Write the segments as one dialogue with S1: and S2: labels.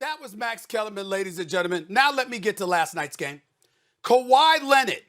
S1: That was Max Kellerman, ladies and gentlemen. Now let me get to last night's game. Kawhi Leonard.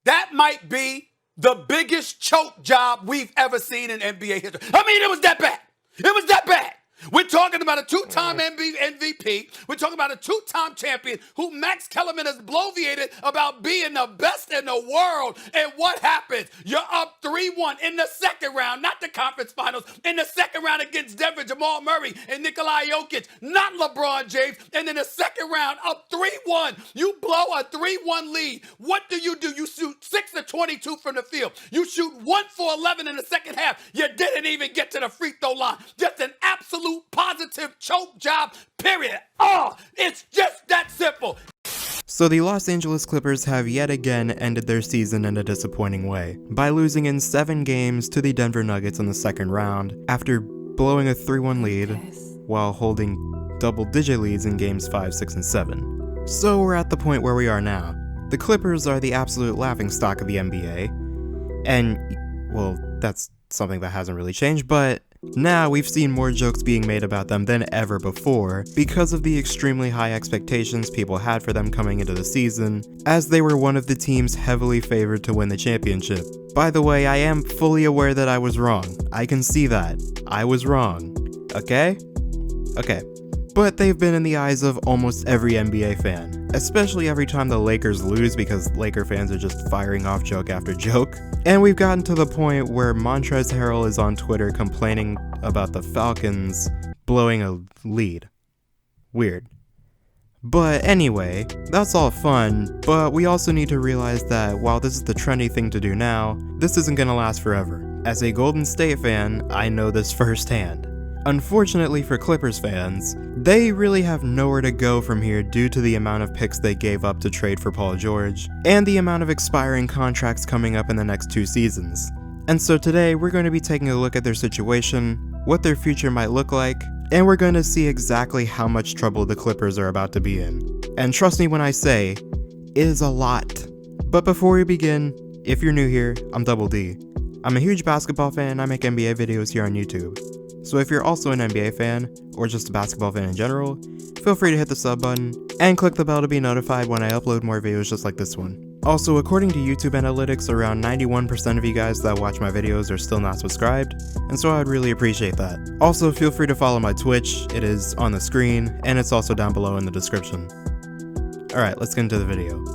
S1: That might be the biggest choke job we've ever seen in NBA history. I mean, it was that bad. It was that bad. We're talking about a two-time MVP. We're talking about a two-time champion who Max Kellerman has bloviated about being the best in the world. And what happens? You're up 3-1 in the second round, not the conference finals, in the second round against Denver, Jamal Murray and Nikola Jokic, not LeBron James. And in the second round, up 3-1. You blow a 3-1 lead. What do? You shoot 6 of 22 from the field. You shoot 1 for 11 in the second half. You didn't even get to the free throw line. Just an absolute positive choke job, period. Oh, it's just that simple.
S2: So the Los Angeles Clippers have yet again ended their season in a disappointing way, by losing in 7 games to the Denver Nuggets in the second round, after blowing a 3-1 lead, while holding double-digit leads in games 5, 6, and 7. So we're at the point where we are now. The Clippers are the absolute laughingstock of the NBA, and, well, that's something that hasn't really changed, but now we've seen more jokes being made about them than ever before because of the extremely high expectations people had for them coming into the season, as they were one of the teams heavily favored to win the championship. By the way, I am fully aware that I was wrong. I can see that. I was wrong. Okay? Okay. But they've been in the eyes of almost every NBA fan, especially every time the Lakers lose because Laker fans are just firing off joke after joke. And we've gotten to the point where Montrezl Harrell is on Twitter complaining about the Falcons blowing a lead. Weird. But anyway, that's all fun, but we also need to realize that while this is the trendy thing to do now, this isn't gonna last forever. As a Golden State fan, I know this firsthand. Unfortunately for Clippers fans, they really have nowhere to go from here due to the amount of picks they gave up to trade for Paul George, and the amount of expiring contracts coming up in the next 2 seasons. And so today, we're going to be taking a look at their situation, what their future might look like, and we're going to see exactly how much trouble the Clippers are about to be in. And trust me when I say, it is a lot. But before we begin, if you're new here, I'm Double D. I'm a huge basketball fan and I make NBA videos here on YouTube. So if you're also an NBA fan, or just a basketball fan in general, feel free to hit the sub button, and click the bell to be notified when I upload more videos just like this one. Also, according to YouTube analytics, around 91% of you guys that watch my videos are still not subscribed, and so I would really appreciate that. Also, feel free to follow my Twitch, it is on the screen, and it's also down below in the description. Alright, let's get into the video.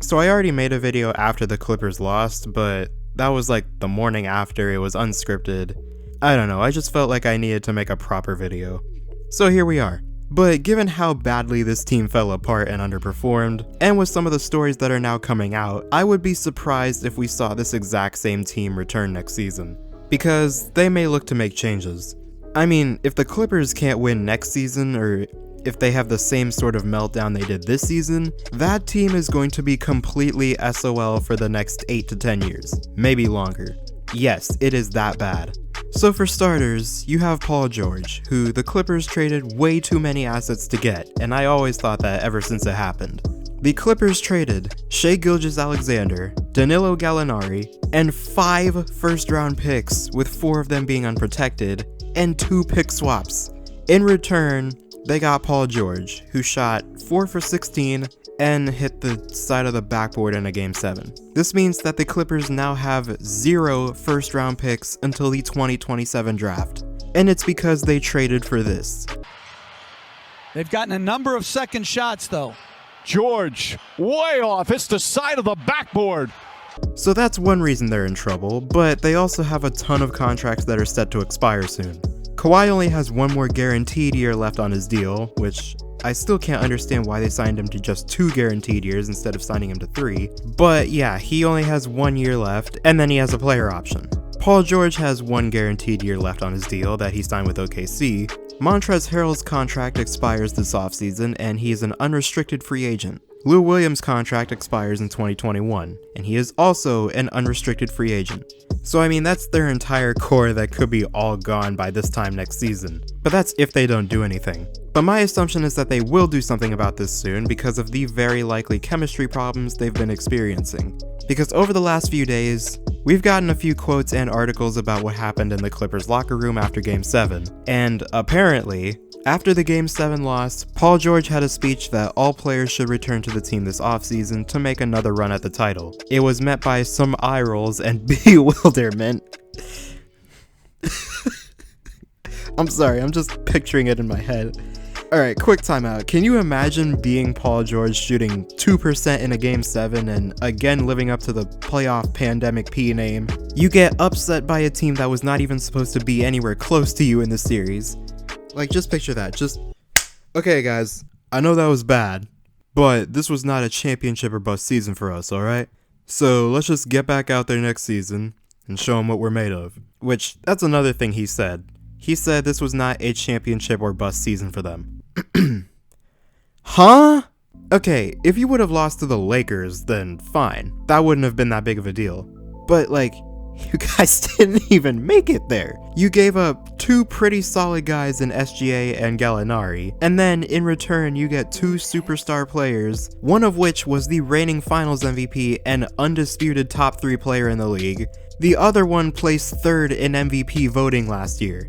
S2: So I already made a video after the Clippers lost, but that was like the morning after, it was unscripted. I don't know, I just felt like I needed to make a proper video. So here we are. But given how badly this team fell apart and underperformed, and with some of the stories that are now coming out, I would be surprised if we saw this exact same team return next season. Because they may look to make changes. I mean, if the Clippers can't win next season, or if they have the same sort of meltdown they did this season, that team is going to be completely SOL for the next 8 to 10 years. Maybe longer. Yes, it is that bad. So for starters, you have Paul George, who the Clippers traded way too many assets to get, and I always thought that ever since it happened. The Clippers traded Shai Gilgeous-Alexander, Danilo Gallinari, and 5 first-round picks, with 4 of them being unprotected, and 2 pick swaps. In return, they got Paul George, who shot 4 for 16 and hit the side of the backboard in a Game 7. This means that the Clippers now have 0 first-round picks until the 2027 draft. And it's because they traded for this.
S3: They've gotten a number of second shots, though.
S4: George, way off, hits the side of the backboard.
S2: So that's one reason they're in trouble, but they also have a ton of contracts that are set to expire soon. Kawhi only has 1 more guaranteed year left on his deal, which I still can't understand why they signed him to just 2 guaranteed years instead of signing him to 3. But yeah, he only has 1 year left, and then he has a player option. Paul George has 1 guaranteed year left on his deal that he signed with OKC. Montrezl Harrell's contract expires this offseason, and he is an unrestricted free agent. Lou Williams' contract expires in 2021, and he is also an unrestricted free agent. So I mean, that's their entire core that could be all gone by this time next season. But that's if they don't do anything. But my assumption is that they will do something about this soon because of the very likely chemistry problems they've been experiencing. Because over the last few days, we've gotten a few quotes and articles about what happened in the Clippers locker room after Game 7, and apparently, After the Game 7 loss, Paul George had a speech that all players should return to the team this offseason to make another run at the title. It was met by some eye rolls and bewilderment. I'm sorry, I'm just picturing it in my head. Alright, quick timeout. Can you imagine being Paul George shooting 2% in a Game 7 and again living up to the playoff pandemic P name? You get upset by a team that was not even supposed to be anywhere close to you in the series. Like, just picture that. Okay guys, I know that was bad, but this was not a championship or bust season for us, alright? So let's just get back out there next season and show them what we're made of. Which, that's another thing he said. He said this was not a championship or bust season for them. Huh? Okay, if you would have lost to the Lakers, then fine. That wouldn't have been that big of a deal. But like, you guys didn't even make it there. You gave up 2 pretty solid guys in SGA and Gallinari, and then in return you get 2 superstar players, one of which was the reigning finals MVP and undisputed top 3 player in the league. The other one placed 3rd in MVP voting last year.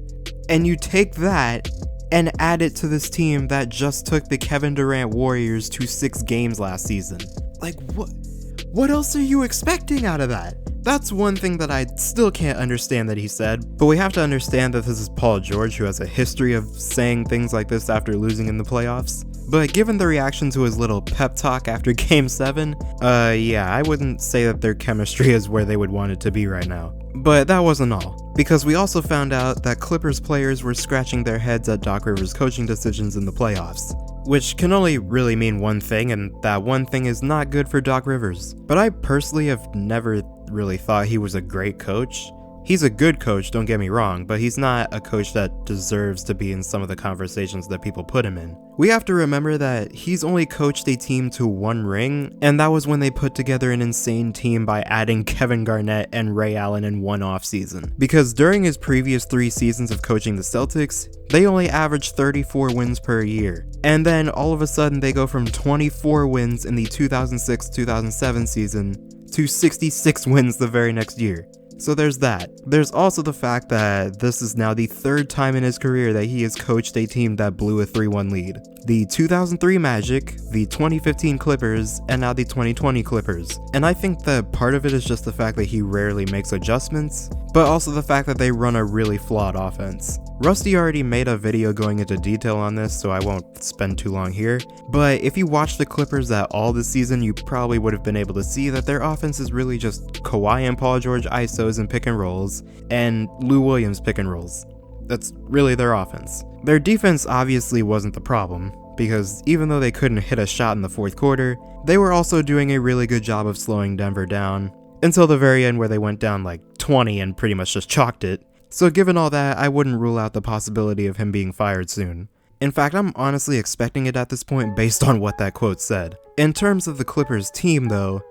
S2: And you take that and add it to this team that just took the Kevin Durant Warriors to 6 games last season. Like, what else are you expecting out of that? That's one thing that I still can't understand that he said, but we have to understand that this is Paul George, who has a history of saying things like this after losing in the playoffs. But given the reaction to his little pep talk after Game 7, yeah, I wouldn't say that their chemistry is where they would want it to be right now. But that wasn't all, because we also found out that Clippers players were scratching their heads at Doc Rivers' coaching decisions in the playoffs. Which can only really mean one thing, and that one thing is not good for Doc Rivers. But I personally have never really thought he was a great coach. He's a good coach, don't get me wrong, but he's not a coach that deserves to be in some of the conversations that people put him in. We have to remember that he's only coached a team to 1 ring, and that was when they put together an insane team by adding Kevin Garnett and Ray Allen in 1 offseason. Because during his previous 3 seasons of coaching the Celtics, they only averaged 34 wins per year. And then all of a sudden they go from 24 wins in the 2006-2007 season to 66 wins the very next year. So there's that. There's also the fact that this is now the 3rd time in his career that he has coached a team that blew a 3-1 lead. The 2003 Magic, the 2015 Clippers, and now the 2020 Clippers. And I think that part of it is just the fact that he rarely makes adjustments, but also the fact that they run a really flawed offense. Rusty already made a video going into detail on this, so I won't spend too long here, but if you watch the Clippers at all this season, you probably would have been able to see that their offense is really just Kawhi and Paul George ISOs and pick and rolls, and Lou Williams pick and rolls. That's really their offense. Their defense obviously wasn't the problem, because even though they couldn't hit a shot in the 4th quarter, they were also doing a really good job of slowing Denver down, until the very end where they went down like 20 and pretty much just chalked it. So given all that, I wouldn't rule out the possibility of him being fired soon. In fact, I'm honestly expecting it at this point based on what that quote said. In terms of the Clippers team though,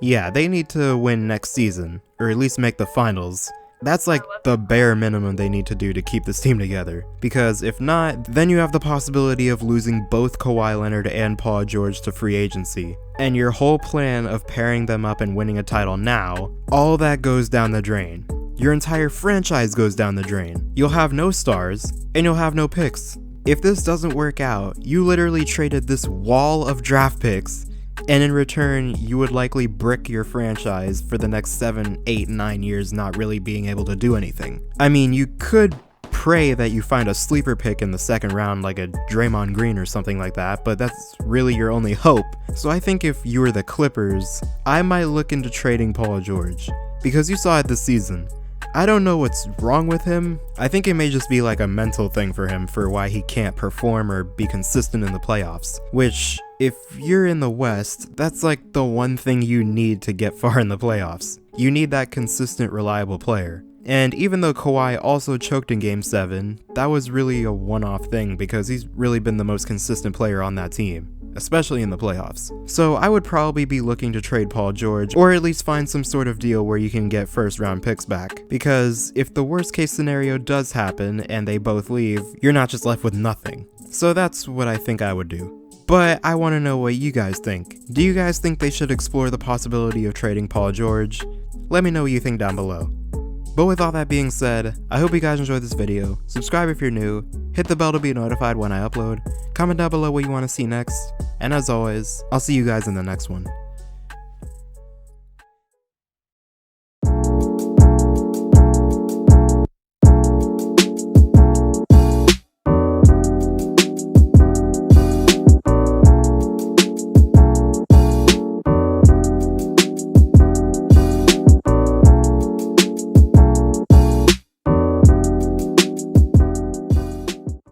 S2: yeah, they need to win next season, or at least make the finals. That's like the bare minimum they need to do to keep this team together. Because if not, then you have the possibility of losing both Kawhi Leonard and Paul George to free agency. And your whole plan of pairing them up and winning a title now, all that goes down the drain. Your entire franchise goes down the drain. You'll have no stars, and you'll have no picks. If this doesn't work out, you literally traded this wall of draft picks, and in return, you would likely brick your franchise for the next 7, 8, 9 years not really being able to do anything. I mean, you could pray that you find a sleeper pick in the 2nd round like a Draymond Green or something like that, but that's really your only hope. So I think if you were the Clippers, I might look into trading Paul George. Because you saw it this season. I don't know what's wrong with him. I think it may just be like a mental thing for him for why he can't perform or be consistent in the playoffs. Which, if you're in the West, that's like the one thing you need to get far in the playoffs. You need that consistent, reliable player. And even though Kawhi also choked in Game 7, that was really a one-off thing because he's really been the most consistent player on that team, especially in the playoffs. So I would probably be looking to trade Paul George, or at least find some sort of deal where you can get 1st round picks back. Because if the worst case scenario does happen and they both leave, you're not just left with nothing. So that's what I think I would do. But I want to know what you guys think. Do you guys think they should explore the possibility of trading Paul George? Let me know what you think down below. But with all that being said, I hope you guys enjoyed this video. Subscribe if you're new, hit the bell to be notified when I upload, comment down below what you want to see next, and as always, I'll see you guys in the next one.